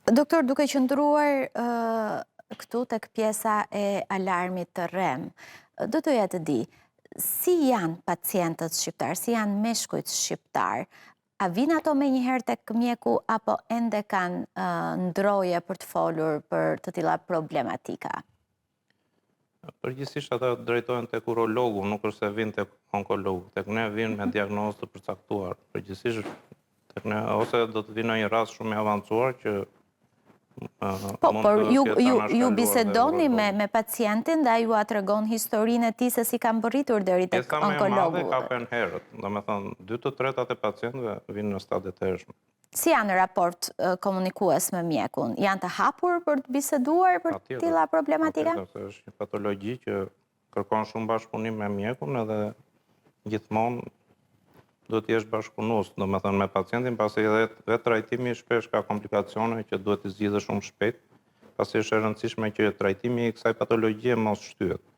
Doktor, duke qëndruar këtu tek pjesa e alarmit të REM, do doja të di, si janë pacientët shqiptar, si janë meshkujt shqiptar, a vinë ato me njëherë tek mjeku apo ende kanë ndroje për të folur për të tilla problematika? Përgjithsisht ata drejtohen tek urologu, nuk është se vinë tek onkologu. Tek ne vinë me diagnozë të përcaktuar. Përgjithsisht tek ne ose do të vinë në një rast shumë i avancuar që Po, mund por të ketë ju anashkaluar bisedoni dhe me pacientin dhe ai ju tregon historinë e tij se si ka mbërritur deri tek pjesa më e madhe onkologu. ka herët. Domethënë 2/3 e pacientëve vinë në stadie të hershme. Si janë në raport komunikues me mjekun? Janë të hapur për të biseduar për tilla problematika? Patjetër, se është një patologji që kërkon shumë bashkëpunim me mjekun edhe gjithmonë duhet të jesh bashkëpunues, domethënë me pacientin, pasi vetë trajtimi shpesh ka komplikacione që duhet të zgjidhesh shumë shpejt, pasi është e rëndësishme që trajtimi i kësaj patologjie mos shtyhet.